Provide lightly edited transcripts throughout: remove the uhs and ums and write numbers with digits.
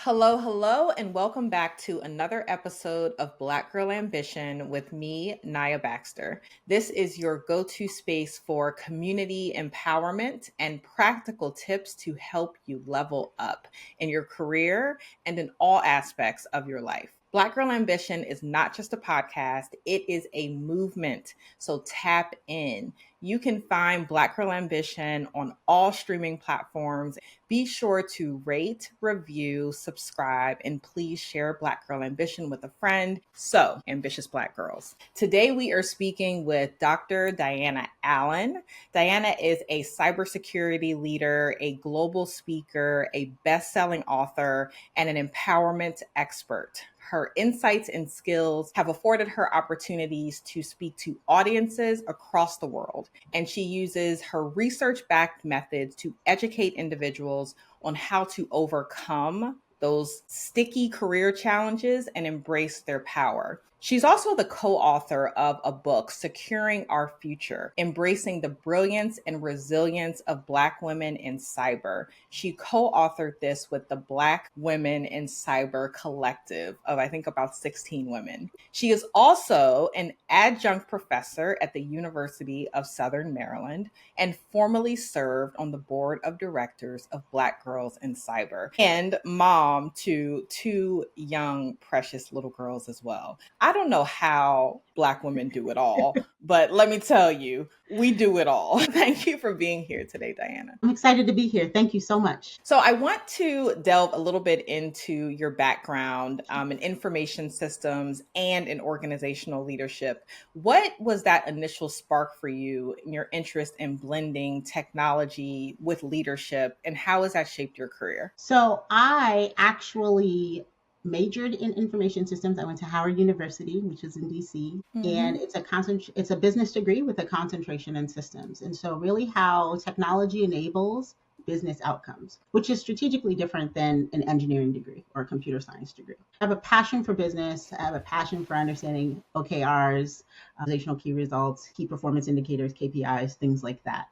Hello, hello, and welcome back to another episode of BLKGirl Ambition with me, Naya Baxter. This is your go-to space for community empowerment and practical tips to help you level up in your career and in all aspects of your life. BLKGirl Ambition is not just a podcast, it is a movement. So tap in. You can find BLKGirl Ambition on all streaming platforms. Be sure to rate, review, subscribe, and please share BLKGirl Ambition with a friend. So, ambitious Black girls. Today we are speaking with Dr. Diana Allen. Diana is a cybersecurity leader, a global speaker, a best-selling author, and an empowerment expert. Her insights and skills have afforded her opportunities to speak to audiences across the world, and she uses her research-backed methods to educate individuals on how to overcome those sticky career challenges and embrace their power. She's also the co-author of a book, Securing Our Future, Embracing the Brilliance and Resilience of Black Women in Cyber. She co-authored this with the Black Women in Cyber Collective of, I think, about 16 women. She is also an adjunct professor at the University of Southern Maryland and formerly served on the board of directors of Black Girls in Cyber, and mom to two young, precious little girls as well. I don't know how Black women do it all, but let me tell you, we do it all. Thank you for being here today, Diana. I'm excited to be here. Thank you so much. So I want to delve a little bit into your background in information systems and in organizational leadership. What was that initial spark for you in your interest in blending technology with leadership, and how has that shaped your career? So I actually majored in information systems. I went to Howard University, which is in DC, and it's a business degree with a concentration in systems. And so really how technology enables business outcomes, which is strategically different than an engineering degree or a computer science degree. I have a passion for business. I have a passion for understanding OKRs, organizational key results, key performance indicators, KPIs, things like that.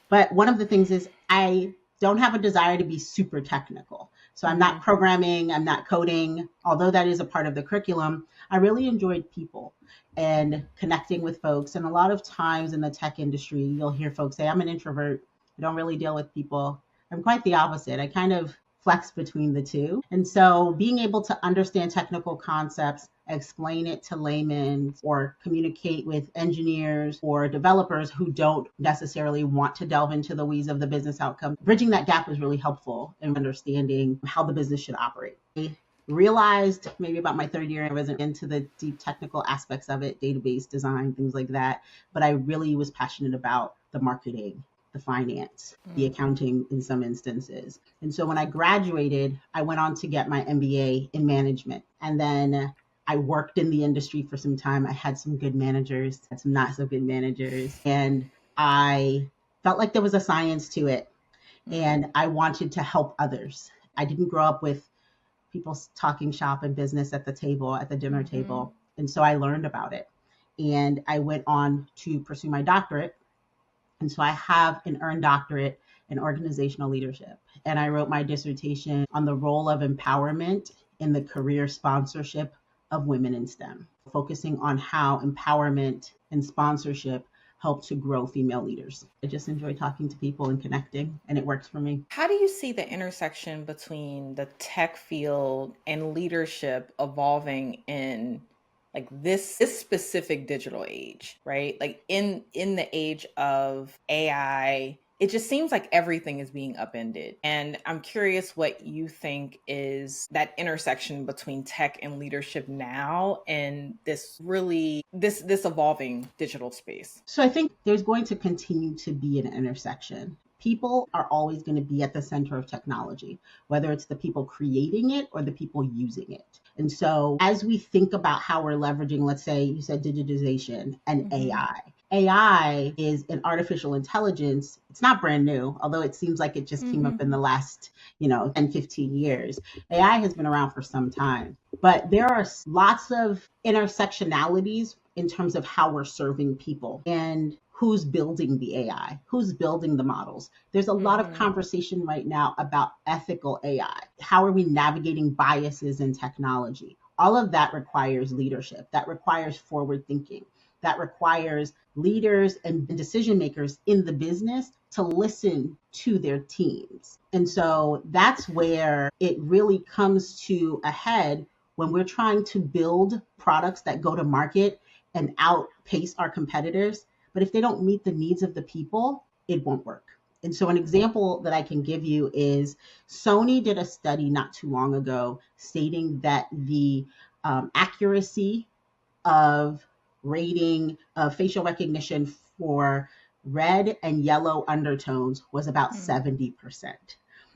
But one of the things is I don't have a desire to be super technical. So I'm not programming, I'm not coding, although that is a part of the curriculum. I really enjoyed people and connecting with folks. And a lot of times in the tech industry, you'll hear folks say, I'm an introvert. I don't really deal with people. I'm quite the opposite. I kind of flex between the two. And so being able to understand technical concepts, explain it to laymen, or communicate with engineers or developers who don't necessarily want to delve into the weeds of the business outcome, bridging that gap was really helpful in understanding how the business should operate. I realized maybe about my third year, I wasn't into the deep technical aspects of it, database design, things like that. But I really was passionate about the marketing, the finance, the accounting in some instances. And so when I graduated, I went on to get my MBA in management. And then I worked in the industry for some time. I had some good managers, had some not so good managers. And I felt like there was a science to it. And I wanted to help others. I didn't grow up with people talking shop and business at the table, at the dinner table. And so I learned about it. And I went on to pursue my doctorate. And so I have an earned doctorate in organizational leadership. And I wrote my dissertation on the role of empowerment in the career sponsorship of women in STEM, focusing on how empowerment and sponsorship help to grow female leaders. I just enjoy talking to people and connecting, and it works for me. How do you see the intersection between the tech field and leadership evolving in like this specific digital age, right? Like in the age of AI, it just seems like everything is being upended. And I'm curious what you think is that intersection between tech and leadership now and this evolving digital space. So I think there's going to continue to be an intersection. People are always going to be at the center of technology, whether it's the people creating it or the people using it. And so as we think about how we're leveraging, let's say you said digitization and AI. AI is an artificial intelligence. It's not brand new, although it seems like it just came up in the last, 10, 15 years. AI has been around for some time, but there are lots of intersectionalities in terms of how we're serving people and who's building the AI, who's building the models. There's a lot of conversation right now about ethical AI. How are we navigating biases in technology? All of that requires leadership. That requires forward thinking. That requires leaders and decision makers in the business to listen to their teams. And so that's where it really comes to a head when we're trying to build products that go to market and outpace our competitors. But if they don't meet the needs of the people, it won't work. And so an example that I can give you is Sony did a study not too long ago stating that the accuracy of rating of facial recognition for red and yellow undertones was about 70%.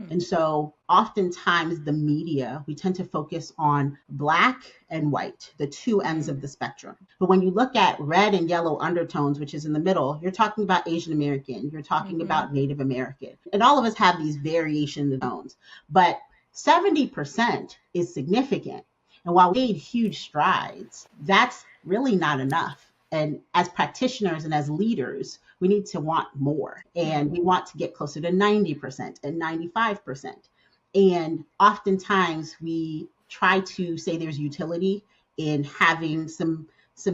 And so oftentimes the media, we tend to focus on black and white, the two ends of the spectrum. But when you look at red and yellow undertones, which is in the middle, you're talking about Asian American, you're talking about Native American. And all of us have these variation of tones, but 70% is significant. And while we made huge strides, that's really not enough. And as practitioners and as leaders, we need to want more. And we want to get closer to 90% and 95%. And oftentimes we try to say there's utility in having some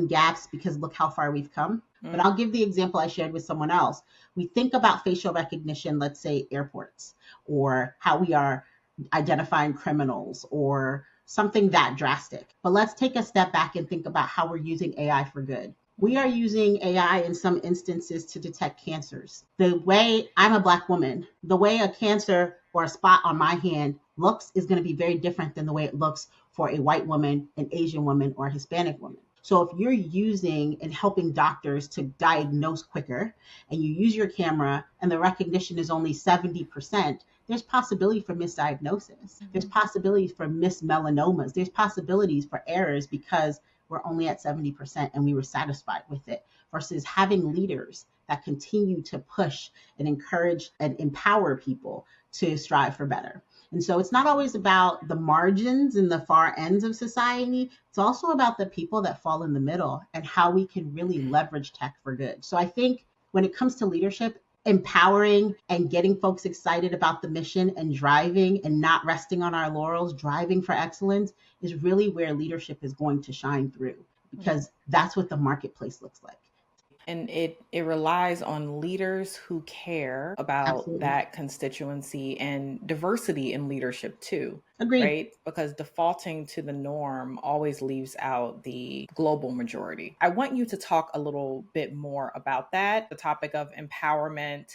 gaps because look how far we've come. But I'll give the example I shared with someone else. We think about facial recognition, let's say airports, or how we are identifying criminals or something that drastic. But let's take a step back and think about how we're using AI for good. We are using AI in some instances to detect cancers. The way I'm a Black woman, the way a cancer or a spot on my hand looks is going to be very different than the way it looks for a white woman, an Asian woman, or a Hispanic woman. So if you're using and helping doctors to diagnose quicker and you use your camera and the recognition is only 70%, there's possibility for misdiagnosis. There's possibilities for mismelanomas. There's possibilities for errors because we're only at 70% and we were satisfied with it, versus having leaders that continue to push and encourage and empower people to strive for better. And so it's not always about the margins and the far ends of society. It's also about the people that fall in the middle and how we can really leverage tech for good. So I think when it comes to leadership, empowering and getting folks excited about the mission and driving and not resting on our laurels, driving for excellence is really where leadership is going to shine through, because that's what the marketplace looks like. And it relies on leaders who care about Absolutely. that constituency and diversity in leadership too. Agreed. Right? Because defaulting to the norm always leaves out the global majority. I want you to talk a little bit more about that, the topic of empowerment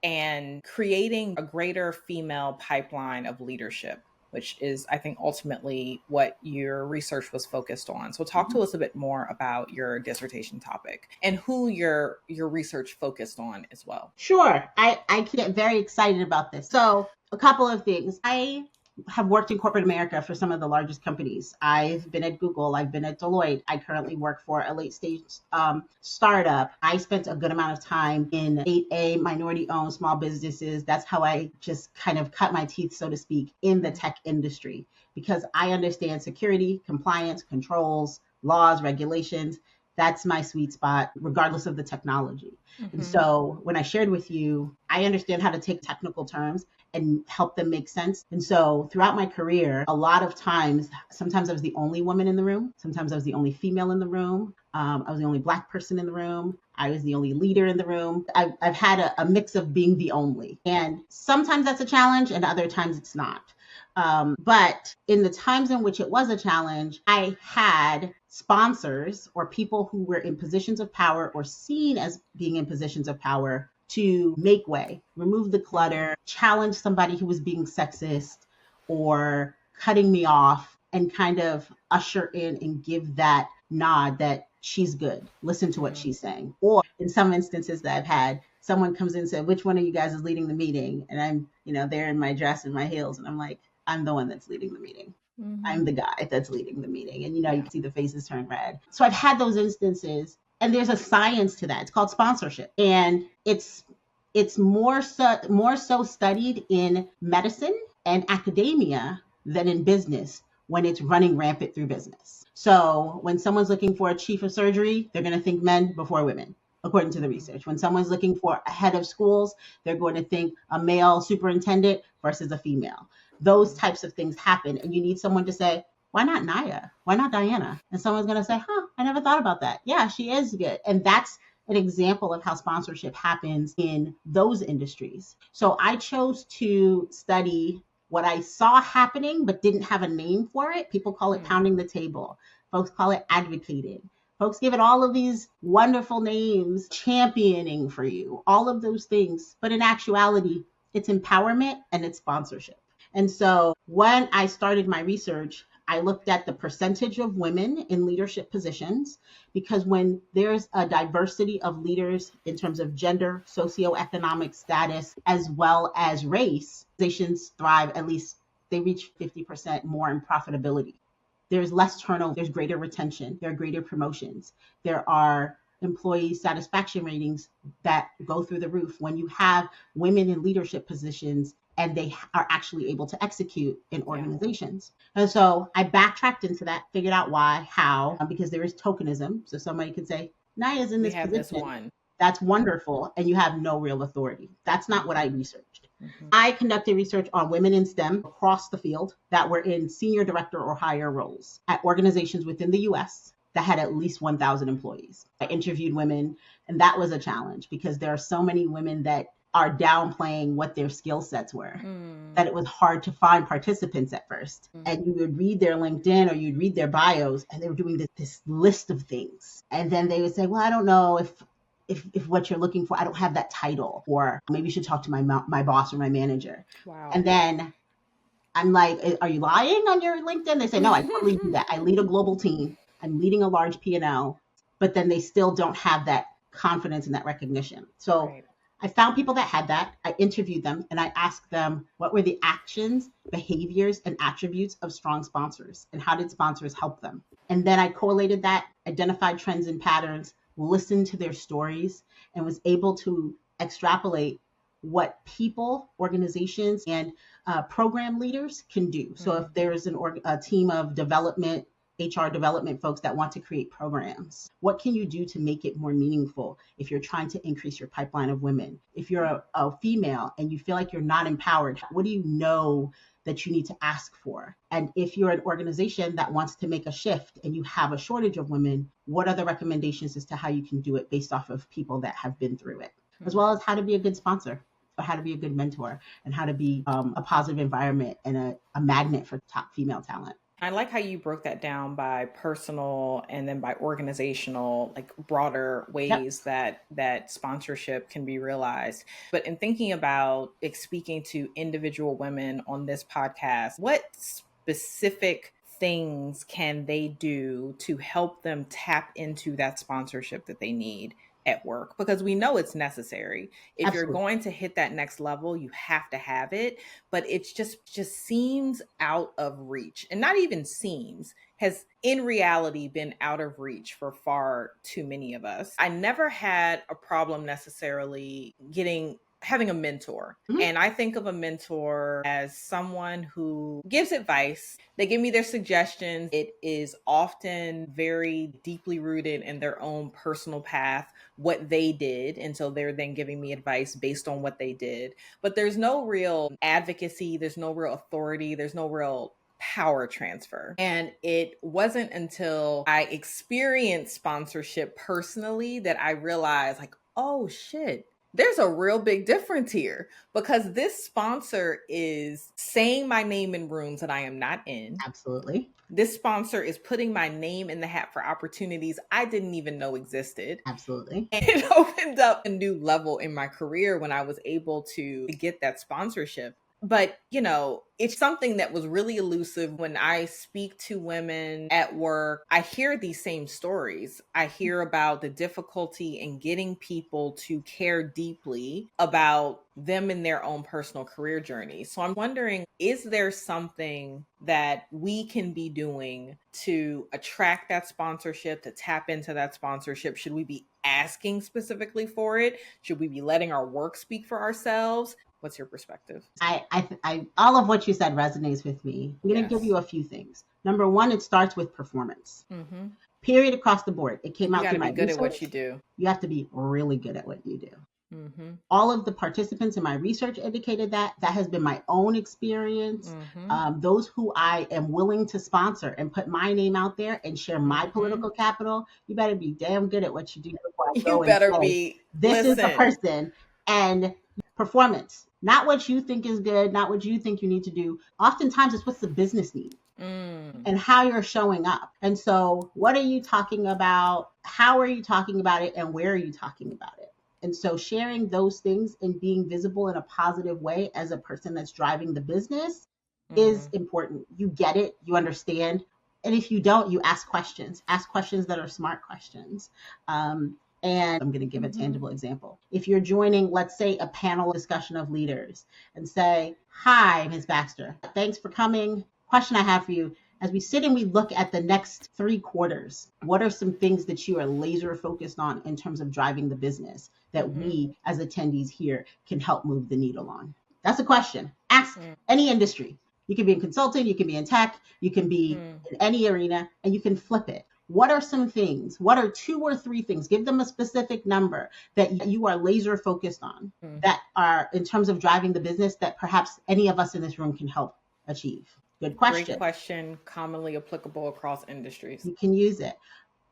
and creating a greater female pipeline of leadership, which is, I think, ultimately what your research was focused on. So talk to us a bit more about your dissertation topic and who your research focused on as well. Sure. I get very excited about this. So a couple of things. I have worked in corporate America for some of the largest companies. I've been at Google. I've been at Deloitte. I currently work for a late stage startup. I spent a good amount of time in 8A minority owned small businesses. That's how I just kind of cut my teeth, so to speak, in the tech industry, because I understand security, compliance, controls, laws, regulations. That's my sweet spot, regardless of the technology. And so when I shared with you, I understand how to take technical terms and help them make sense. And so throughout my career, a lot of times, sometimes I was the only woman in the room. Sometimes I was the only female in the room. I was the only Black person in the room. I was the only leader in the room. I've had a mix of being the only. And sometimes that's a challenge and other times it's not. But in the times in which it was a challenge, I had sponsors or people who were in positions of power or seen as being in positions of power to make way, remove the clutter, challenge somebody who was being sexist or cutting me off, and kind of usher in and give that nod that she's good. Listen to what she's saying. Or in some instances that I've had, someone comes in and said, which one of you guys is leading the meeting? And I'm, there in my dress and my heels. And I'm like, I'm the one that's leading the meeting. I'm the guy that's leading the meeting. And, you can see the faces turn red. So I've had those instances. And there's a science to that. It's called sponsorship. And it's more so studied in medicine and academia than in business, when it's running rampant through business. So when someone's looking for a chief of surgery, they're going to think men before women, according to the research. When someone's looking for a head of schools, they're going to think a male superintendent versus a female. Those types of things happen. And you need someone to say, why not Naya? Why not Diana? And someone's going to say, I never thought about that. Yeah, she is good. And that's an example of how sponsorship happens in those industries. So I chose to study what I saw happening, but didn't have a name for it. People call it pounding the table. Folks call it advocating. Folks give it all of these wonderful names, championing for you, all of those things. But in actuality, it's empowerment and it's sponsorship. And so when I started my research, I looked at the percentage of women in leadership positions, because when there's a diversity of leaders in terms of gender, socioeconomic status, as well as race, organizations thrive, at least they reach 50% more in profitability. There's less turnover, there's greater retention, there are greater promotions, there are employee satisfaction ratings that go through the roof when you have women in leadership positions and they are actually able to execute in organizations. And so I backtracked into that, figured out why, how, because there is tokenism. So somebody could say, Naya's in this position. This one. That's wonderful. And you have no real authority. That's not what I researched. I conducted research on women in STEM across the field that were in senior director or higher roles at organizations within the US that had at least 1,000 employees. I interviewed women, and that was a challenge because there are so many women that are downplaying what their skill sets were, that it was hard to find participants at first. And you would read their LinkedIn or you'd read their bios, and they were doing this list of things. And then they would say, well, I don't know if what you're looking for, I don't have that title, or maybe you should talk to my boss or my manager. Wow. And then I'm like, are you lying on your LinkedIn? They say, no, I totally do that. I lead a global team. I'm leading a large P&L, but then they still don't have that confidence and that recognition. So I found people that had that. I interviewed them and I asked them, what were the actions, behaviors, and attributes of strong sponsors? And how did sponsors help them? And then I correlated that, identified trends and patterns, listened to their stories, and was able to extrapolate what people, organizations, and program leaders can do. So if there's a team of development, HR development folks that want to create programs, what can you do to make it more meaningful if you're trying to increase your pipeline of women? If you're a female and you feel like you're not empowered, what do you know that you need to ask for? And if you're an organization that wants to make a shift and you have a shortage of women, what are the recommendations as to how you can do it based off of people that have been through it, as well as how to be a good sponsor, or how to be a good mentor, and how to be a positive environment and a magnet for top female talent. I like how you broke that down by personal and then by organizational, like broader ways that sponsorship can be realized. But in thinking about speaking to individual women on this podcast, what specific things can they do to help them tap into that sponsorship that they need at work? Because we know it's necessary. If Absolutely. You're going to hit that next level, you have to have it, but it's just seems out of reach. And not even seems, has in reality been out of reach for far too many of us. I never had a problem necessarily having a mentor. Mm-hmm. And I think of a mentor as someone who gives advice. They give me their suggestions. It is often very deeply rooted in their own personal path, what they did. And so they're then giving me advice based on what they did. But there's no real advocacy. There's no real authority. There's no real power transfer. And it wasn't until I experienced sponsorship personally that I realized, like, oh shit, there's a real big difference here, because this sponsor is saying my name in rooms that I am not in. Absolutely. This sponsor is putting my name in the hat for opportunities I didn't even know existed. Absolutely. And it opened up a new level in my career when I was able to get that sponsorship. But, it's something that was really elusive. When I speak to women at work, I hear these same stories. I hear about the difficulty in getting people to care deeply about them in their own personal career journey. So I'm wondering, is there something that we can be doing to attract that sponsorship, to tap into that sponsorship? Should we be asking specifically for it? Should we be letting our work speak for ourselves? What's your perspective? I all of what what you said resonates with me. I'm going to give Yes. you a few things. Number one, it starts with performance. Period, across the board. It came You out got through to my be good at what research. you do. You have to be really good at what you do. All of the participants in my research indicated that. That has been my own experience. Those who I am willing to sponsor and put my name out there and share my political capital, you better be damn good at what you do before I You go and better say, be, this is the listen. person. And performance, not what you think is good, not what you think you need to do. Oftentimes it's what's the business need and how you're showing up. And so, what are you talking about? How are you talking about it? And where are you talking about it? And so, sharing those things and being visible in a positive way as a person that's driving the business is important. You get it, you understand. And if you don't, you ask questions. Ask questions that are smart questions. And I'm going to give a tangible example. If you're joining, let's say, a panel discussion of leaders and say, hi, Ms. Baxter, thanks for coming. Question I have for you. As we sit and we look at the next 3 quarters, what are some things that you are laser focused on in terms of driving the business that we as attendees here can help move the needle on? That's a question. Ask any industry. You can be in consulting, you can be in tech, you can be in any arena, and you can flip it. What are some things? What are 2 or 3 things? Give them a specific number that you are laser focused on that are in terms of driving the business that perhaps any of us in this room can help achieve. Good question. Great question, commonly applicable across industries. You can use it.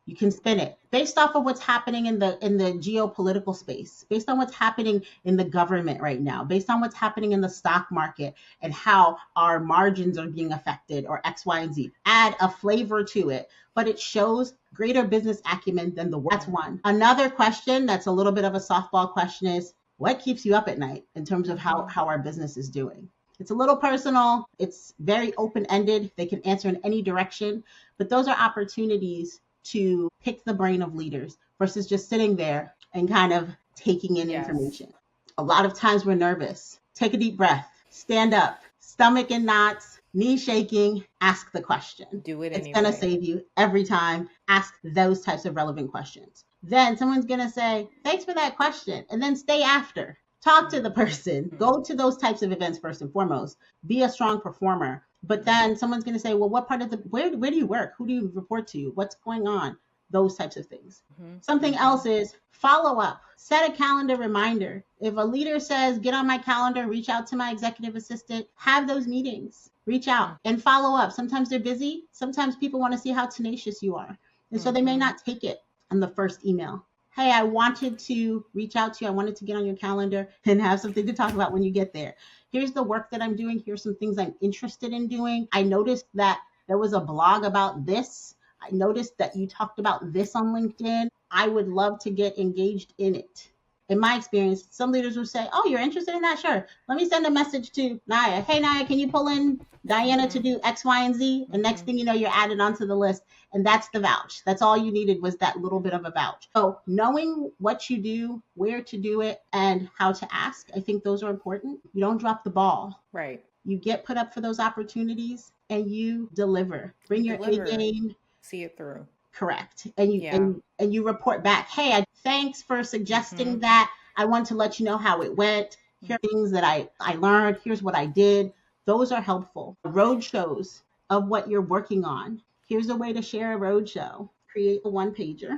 You can spin it based off of what's happening in the geopolitical space, based on what's happening in the government right now, based on what's happening in the stock market and how our margins are being affected, or X, Y, and Z. Add a flavor to it, but it shows greater business acumen than the word. That's one. Another question that's a little bit of a softball question is, what keeps you up at night in terms of how our business is doing? It's a little personal. It's very open-ended. They can answer in any direction, but those are opportunities to pick the brain of leaders versus just sitting there and kind of taking in information. A lot of times we're nervous. Take a deep breath, stand up, stomach in knots, knee shaking, ask the question. Do it It's anyway. going to save you every time. Ask those types of relevant questions. Then someone's going to say, thanks for that question. And then stay after. Talk to the person. Go to those types of events first and foremost. Be a strong performer. But then someone's going to say, well, what part of where do you work? Who do you report to? What's going on? Those types of things. Something else is follow up. Set a calendar reminder. If a leader says, get on my calendar, reach out to my executive assistant, have those meetings. Reach out and follow up. Sometimes they're busy. Sometimes people want to see how tenacious you are. And so they may not take it on the first email. Hey, I wanted to reach out to you. I wanted to get on your calendar and have something to talk about when you get there. Here's the work that I'm doing. Here's some things I'm interested in doing. I noticed that there was a blog about this. I noticed that you talked about this on LinkedIn. I would love to get engaged in it. In my experience, some leaders will say, oh, you're interested in that? Sure. Let me send a message to Naya. Hey, Naya, can you pull in Diana to do X, Y, and Z? And next thing you know, you're added onto the list. And that's the vouch. That's all you needed was that little bit of a vouch. So knowing what you do, where to do it, and how to ask, I think those are important. You don't drop the ball. Right. You get put up for those opportunities and you deliver. Bring your A game. See it through. Correct. And you and you report back. Hey, thanks for suggesting that. I want to let you know how it went. Here are things that I learned. Here's what I did. Those are helpful. Road shows of what you're working on. Here's a way to share a road show. Create a one-pager.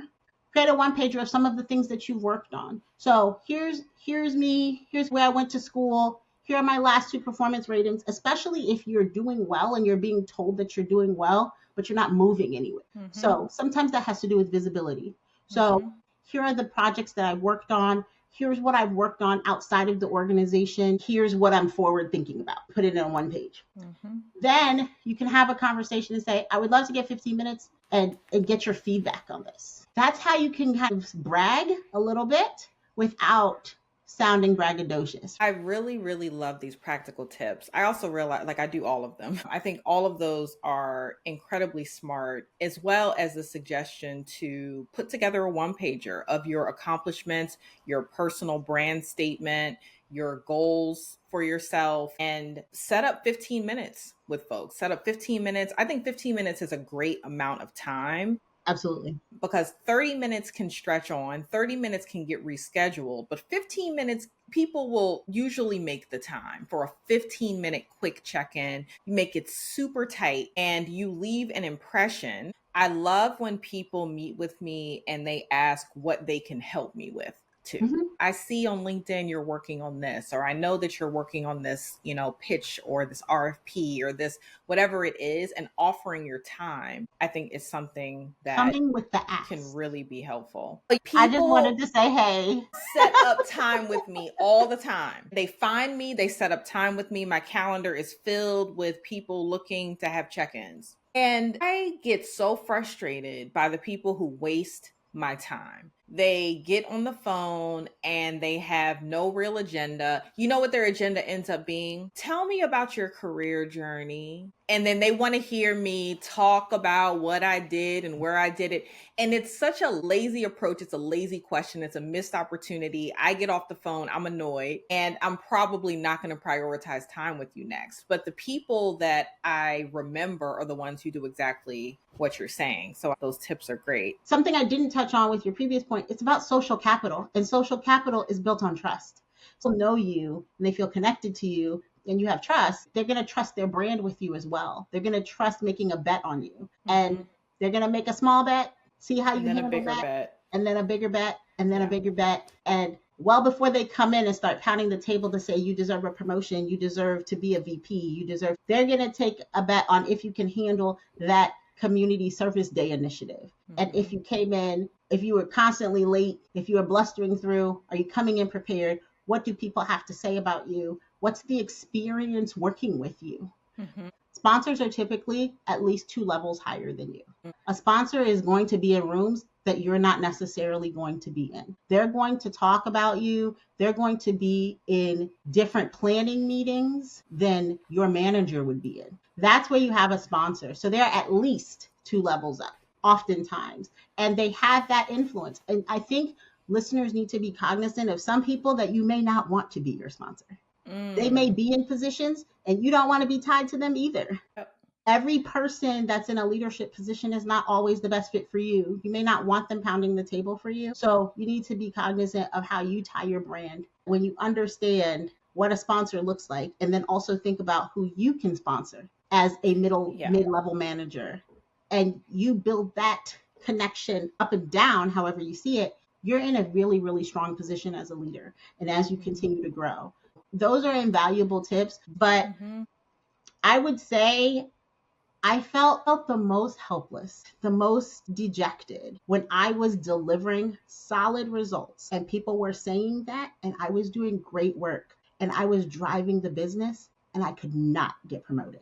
Create a one-pager of some of the things that you've worked on. So here's me. Here's where I went to school. Here are my last 2 performance ratings, especially if you're doing well and you're being told that you're doing well, but you're not moving anywhere. So sometimes that has to do with visibility. So here are the projects that I've worked on. Here's what I've worked on outside of the organization. Here's what I'm forward thinking about. Put it in one page. Then you can have a conversation and say, I would love to get 15 minutes and get your feedback on this. That's how you can kind of brag a little bit without sounding braggadocious. I really, really love these practical tips. I also realize, like, I do all of them. I think all of those are incredibly smart, as well as the suggestion to put together a one-pager of your accomplishments, your personal brand statement, your goals for yourself, and set up 15 minutes with folks. Set up 15 minutes. I think 15 minutes is a great amount of time. Absolutely. because 30 minutes can stretch on, 30 minutes can get rescheduled, but 15 minutes, people will usually make the time for a 15-minute quick check-in. You make it super tight and you leave an impression. I love when people meet with me and they ask what they can help me with too. Hmm. I see on LinkedIn you're working on this, or I know that you're working on this, pitch or this RFP or this, whatever it is, and offering your time, I think is something that Coming with the can ask. really be helpful. Like, I just wanted people to say, hey. set up time with me all the time. They find me, they set up time with me. My calendar is filled with people looking to have check-ins. And I get so frustrated by the people who waste my time. They get on the phone and they have no real agenda. You know what their agenda ends up being? Tell me about your career journey. And then they want to hear me talk about what I did and where I did it. And it's such a lazy approach. It's a lazy question. It's a missed opportunity. I get off the phone, I'm annoyed, and I'm probably not going to prioritize time with you next. But the people that I remember are the ones who do exactly what you're saying. So those tips are great. Something I didn't touch on with your previous point, it's about social capital. And social capital is built on trust. So know you and they feel connected to you and you have trust, they're going to trust their brand with you as well. They're going to trust making a bet on you. Mm-hmm. And they're going to make a small bet, see how you handle that, bet. And then a bigger bet, and then a bigger bet. And well before they come in and start pounding the table to say you deserve a promotion, you deserve to be a VP, they're going to take a bet on if you can handle that community service day initiative. Mm-hmm. And if you came in, if you were constantly late, if you were blustering through, are you coming in prepared? What do people have to say about you? What's the experience working with you? Mm-hmm. Sponsors are typically at least 2 levels higher than you. Mm-hmm. A sponsor is going to be in rooms that you're not necessarily going to be in. They're going to talk about you. They're going to be in different planning meetings than your manager would be in. That's where you have a sponsor. So they're at least 2 levels up, oftentimes. And they have that influence. And I think listeners need to be cognizant of some people that you may not want to be your sponsor. They may be in positions and you don't want to be tied to them either. Yep. Every person that's in a leadership position is not always the best fit for you. You may not want them pounding the table for you. So you need to be cognizant of how you tie your brand when you understand what a sponsor looks like, and then also think about who you can sponsor as a mid-level manager. And you build that connection up and down, however you see it, you're in a really, really strong position as a leader and as you continue to grow. Those are invaluable tips, but I would say I felt the most helpless, the most dejected when I was delivering solid results and people were saying that, and I was doing great work and I was driving the business and I could not get promoted.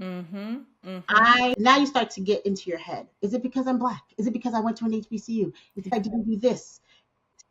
Mm-hmm. Mm-hmm. Now you start to get into your head. Is it because I'm Black? Is it because I went to an HBCU? Is it because I didn't do this?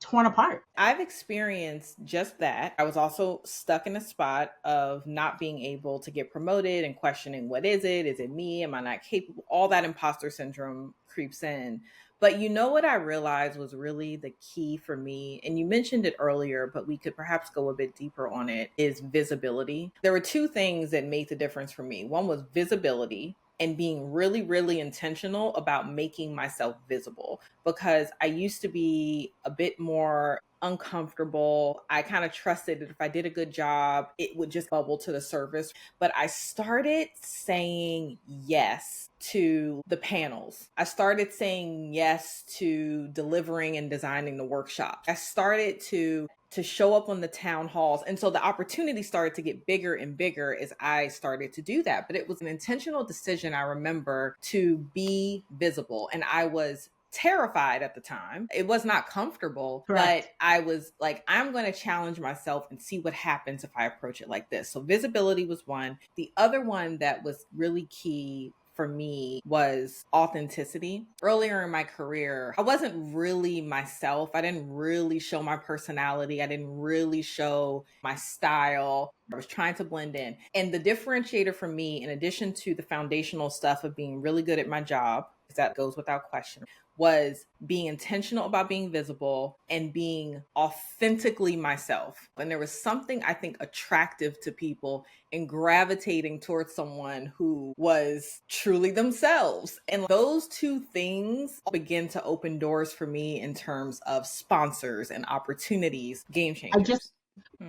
Torn apart. I've experienced just that. I was also stuck in a spot of not being able to get promoted and questioning, what is it? Is it me? Am I not capable? All that imposter syndrome creeps in. But you know what I realized was really the key for me, and you mentioned it earlier, but we could perhaps go a bit deeper on it, is visibility. There were 2 things that made the difference for me. One was visibility, and being really, really intentional about making myself visible, because I used to be a bit more uncomfortable. I kind of trusted that if I did a good job, it would just bubble to the surface. But I started saying yes to the panels. I started saying yes to delivering and designing the workshop. I started to show up on the town halls. And so the opportunity started to get bigger and bigger as I started to do that. But it was an intentional decision, I remember, to be visible. And I was terrified at the time. It was not comfortable. Correct. But I was like, I'm going to challenge myself and see what happens if I approach it like this. So visibility was one. The other one that was really key for me was authenticity. Earlier in my career, I wasn't really myself. I didn't really show my personality. I didn't really show my style. I was trying to blend in. And the differentiator for me, in addition to the foundational stuff of being really good at my job, because that goes without question, was being intentional about being visible and being authentically myself. And there was something I think attractive to people in gravitating towards someone who was truly themselves. And those two things begin to open doors for me in terms of sponsors and opportunities, game changers.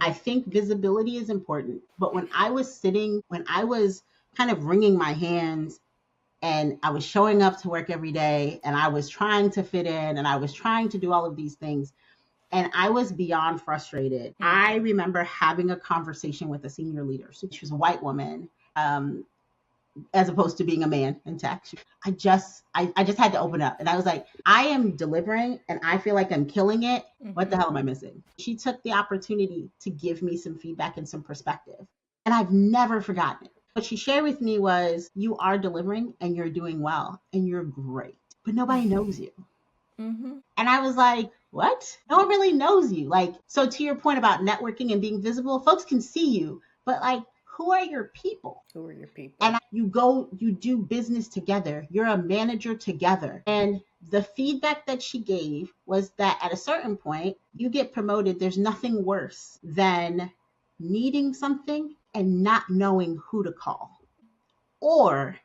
I think visibility is important. But when I was kind of wringing my hands and I was showing up to work every day and I was trying to fit in and I was trying to do all of these things and I was beyond frustrated. I remember having a conversation with a senior leader. So she was a white woman, as opposed to being a man in tech. I just had to open up. And I was like, I am delivering and I feel like I'm killing it. What the hell am I missing? She took the opportunity to give me some feedback and some perspective. And I've never forgotten it. What she shared with me was, you are delivering and you're doing well and you're great, but nobody knows you. And I was like, what? No one really knows you. Like, so to your point about networking and being visible, folks can see you, but like, who are your people? Who are your people? And you do business together. You're a manager together. And the feedback that she gave was that at a certain point, you get promoted. There's nothing worse than needing something and not knowing who to call, or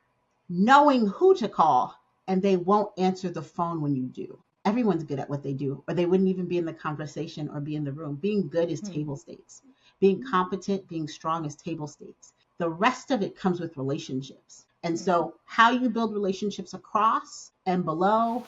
knowing who to call and they won't answer the phone when you do. Everyone's good at what they do, or they wouldn't even be in the conversation or be in the room. Being good is table stakes. Being competent, being strong is table stakes. The rest of it comes with relationships. And so how you build relationships across and below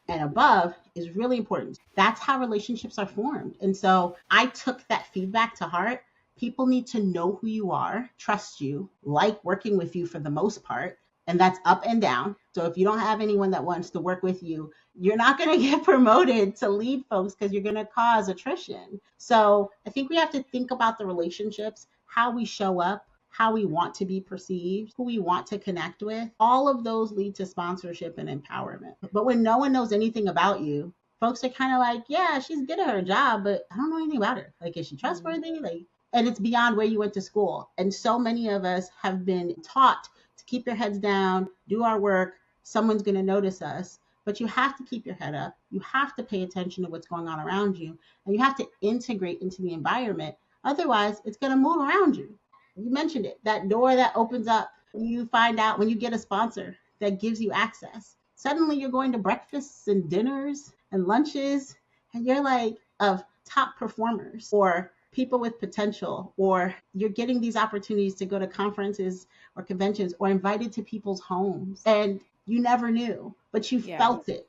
and above is really important. That's how relationships are formed. And so I took that feedback to heart. People need to know who you are, trust you, like working with you for the most part. And that's up and down. So if you don't have anyone that wants to work with you, you're not going to get promoted to lead folks because you're going to cause attrition. So I think we have to think about the relationships, how we show up, how we want to be perceived, who we want to connect with. All of those lead to sponsorship and empowerment. But when no one knows anything about you, folks are kind of like, yeah, she's good at her job, but I don't know anything about her. Like, is she trustworthy? And it's beyond where you went to school. And so many of us have been taught to keep your heads down, do our work. Someone's going to notice us. But you have to keep your head up. You have to pay attention to what's going on around you. And you have to integrate into the environment. Otherwise, it's going to move around you. You mentioned it. That door that opens up, you find out when you get a sponsor that gives you access. Suddenly you're going to breakfasts and dinners and lunches. And you're like, of top performers or people with potential, or you're getting these opportunities to go to conferences or conventions or invited to people's homes. And you never knew, but you felt it.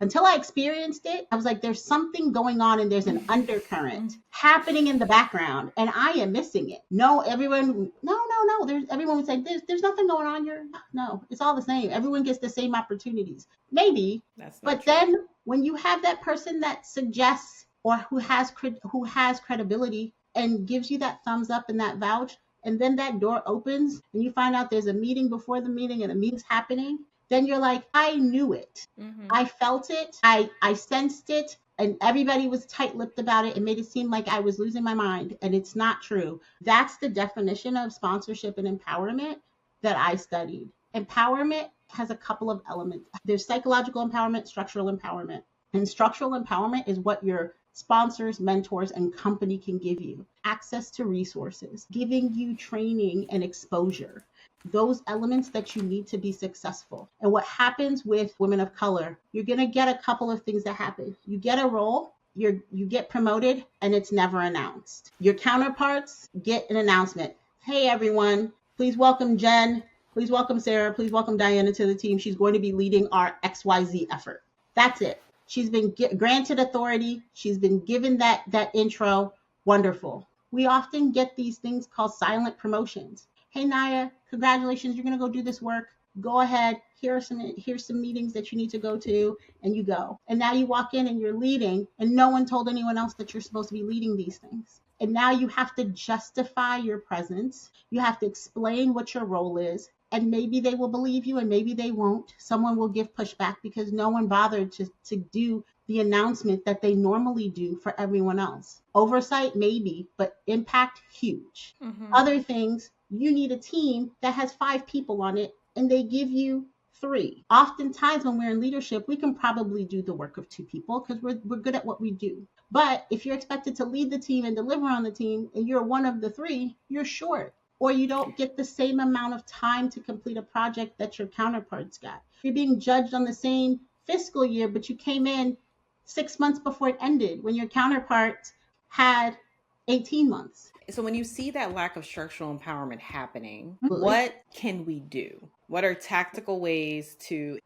Until I experienced it, I was like, there's something going on and there's an undercurrent happening in the background and I am missing it. No, everyone, no. Everyone would say, there's nothing going on here. No, it's all the same. Everyone gets the same opportunities. Maybe, but then when you have that person that suggests or who has credibility and gives you that thumbs up and that vouch, and then that door opens and you find out there's a meeting before the meeting and a meeting's happening, then you're like, I knew it. I felt it. I sensed it. And everybody was tight-lipped about it and made it seem like I was losing my mind. And it's not true. That's the definition of sponsorship and empowerment that I studied. Empowerment has a couple of elements. There's psychological empowerment, structural empowerment. And structural empowerment is what your sponsors, mentors, and company can give you. Access to resources, giving you training and exposure. Those elements that you need to be successful. And what happens with women of color, you're going to get a couple of things that happen. You get a role, you get promoted, and it's never announced. Your counterparts get an announcement. Hey, everyone, please welcome Jen. Please welcome Sarah. Please welcome Diana to the team. She's going to be leading our XYZ effort. That's it. She's been granted authority. She's been given that intro. Wonderful. We often get these things called silent promotions. Hey, Naya, congratulations. You're going to go do this work. Go ahead. Here's some meetings that you need to go to, and you go. And now you walk in and you're leading, and no one told anyone else that you're supposed to be leading these things. And now you have to justify your presence. You have to explain what your role is. And maybe they will believe you and maybe they won't. Someone will give pushback because no one bothered to do the announcement that they normally do for everyone else. Oversight, maybe, but impact, huge. Other things, you need a team that has 5 people on it and they give you 3. Oftentimes when we're in leadership, we can probably do the work of 2 people because we're good at what we do. But if you're expected to lead the team and deliver on the team and you're one of the 3, you're short. Or you don't get the same amount of time to complete a project that your counterparts got. You're being judged on the same fiscal year, but you came in 6 months before it ended when your counterparts had 18 months. So when you see that lack of structural empowerment happening, Absolutely. what can we do? What are tactical ways to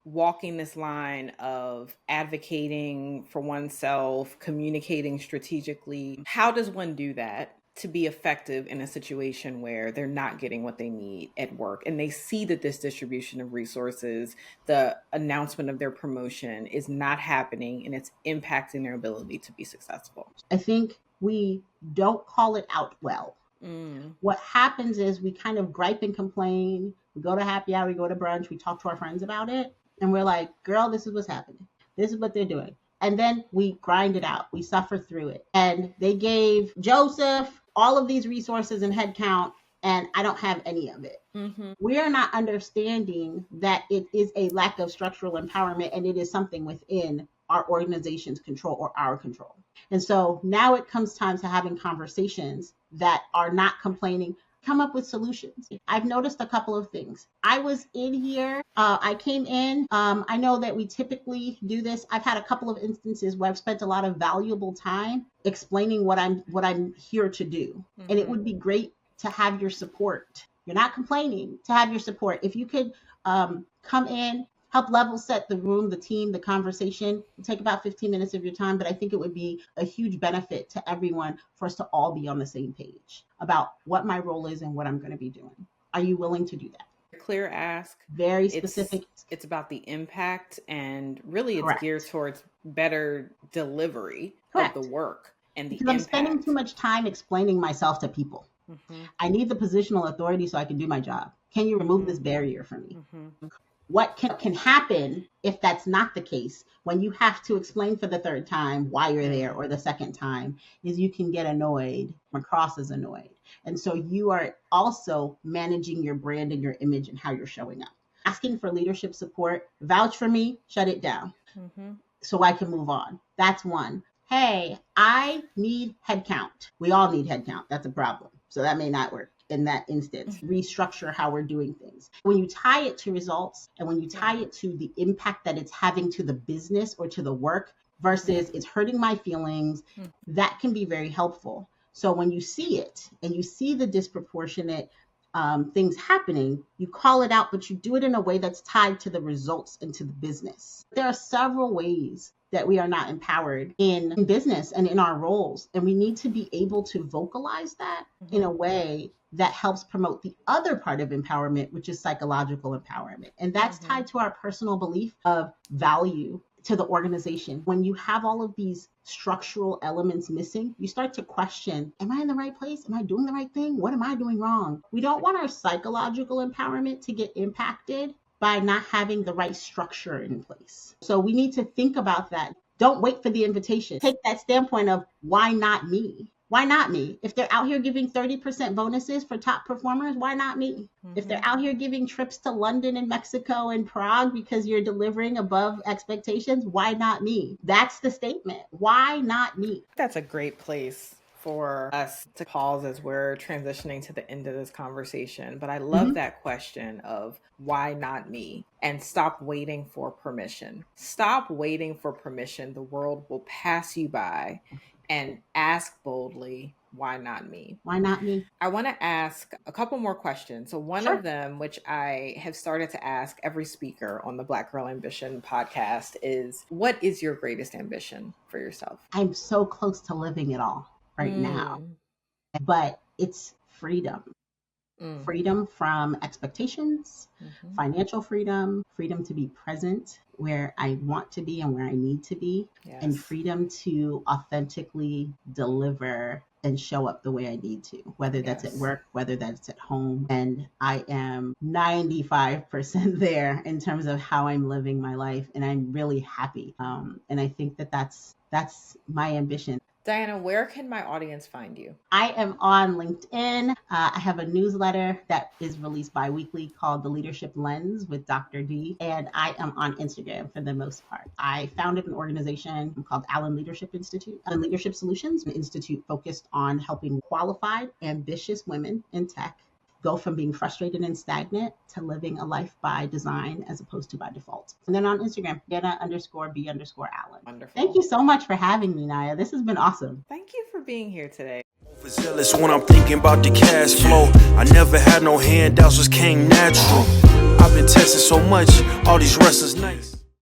walking this line of advocating for oneself, communicating strategically? How does one do that to be effective in a situation where they're not getting what they need at work and they see that this distribution of resources, the announcement of their promotion is not happening and it's impacting their ability to be successful? I think we don't call it out well. What happens is we kind of gripe and complain. We go to happy hour, we go to brunch, we talk to our friends about it, and we're like, girl, this is what's happening. This is what they're doing. And then we grind it out. We suffer through it. And they gave Joseph all of these resources and headcount, and I don't have any of it. We are not understanding that it is a lack of structural empowerment and it is something within our organization's control or our control. And so now it comes time to having conversations that are not complaining, come up with solutions. I've noticed a couple of things. I was in here, I came in, I know that we typically do this. I've had a couple of instances where I've spent a lot of valuable time explaining what I'm here to do. And it would be great to have your support. You're not complaining, to have your support. If you could come in, help level set the room, the team, the conversation. It'll take about 15 minutes of your time, but I think it would be a huge benefit to everyone for us to all be on the same page about what my role is and what I'm going to be doing. Are you willing to do that? Clear ask. Very specific. It's about the impact, and really it's Correct. geared towards better delivery Correct. of the work and the because I'm impact. spending too much time explaining myself to people. I need the positional authority so I can do my job. Can you remove this barrier for me? What can happen if that's not the case, when you have to explain for the third time why you're there, or the second time, is you can get annoyed, come across as annoyed. And so you are also managing your brand and your image and how you're showing up. Asking for leadership support, vouch for me, shut it down so I can move on. That's one. Hey, I need headcount. We all need headcount. That's a problem. So that may not work in that instance. Restructure how we're doing things. When you tie it to results and when you tie it to the impact that it's having to the business or to the work versus it's hurting my feelings, that can be very helpful. So when you see it and you see the disproportionate things happening, you call it out, but you do it in a way that's tied to the results and to the business. There are several ways that we are not empowered in business and in our roles. And we need to be able to vocalize that in a way that helps promote the other part of empowerment, which is psychological empowerment. And that's tied to our personal belief of value to the organization. When you have all of these structural elements missing, you start to question, am I in the right place? Am I doing the right thing? What am I doing wrong? We don't want our psychological empowerment to get impacted by not having the right structure in place. So we need to think about that. Don't wait for the invitation. Take that standpoint of, why not me? Why not me? If they're out here giving 30% bonuses for top performers, why not me? If they're out here giving trips to London and Mexico and Prague because you're delivering above expectations, why not me? That's the statement. Why not me? That's a great place for us to pause as we're transitioning to the end of this conversation. But I love that question of why not me, and stop waiting for permission. Stop waiting for permission. The world will pass you by, and ask boldly, why not me? Why not me? I want to ask a couple more questions. So one of them, which I have started to ask every speaker on the Black Girl Ambition podcast, is, what is your greatest ambition for yourself? I'm so close to living it all right now, but it's freedom. Freedom from expectations, financial freedom, freedom to be present where I want to be and where I need to be, and freedom to authentically deliver and show up the way I need to, whether that's at work, whether that's at home. And I am 95% there in terms of how I'm living my life, and I'm really happy. And I think that that's my ambition. Diana, where can my audience find you? I am on LinkedIn. I have a newsletter that is released bi-weekly called The Leadership Lens with Dr. D. And I am on Instagram for the most part. I founded an organization called Allen Leadership Institute, Allen Leadership Solutions, an institute focused on helping qualified, ambitious women in tech go from being frustrated and stagnant to living a life by design as opposed to by default. And then on Instagram, Dana_B_Allen. Wonderful. Thank you so much for having me, Naya. This has been awesome. Thank you for being here today. Overzealous when I'm thinking about the cash flow. I never had no handouts, just came natural. I've been testing so much, all these wrestlers nice.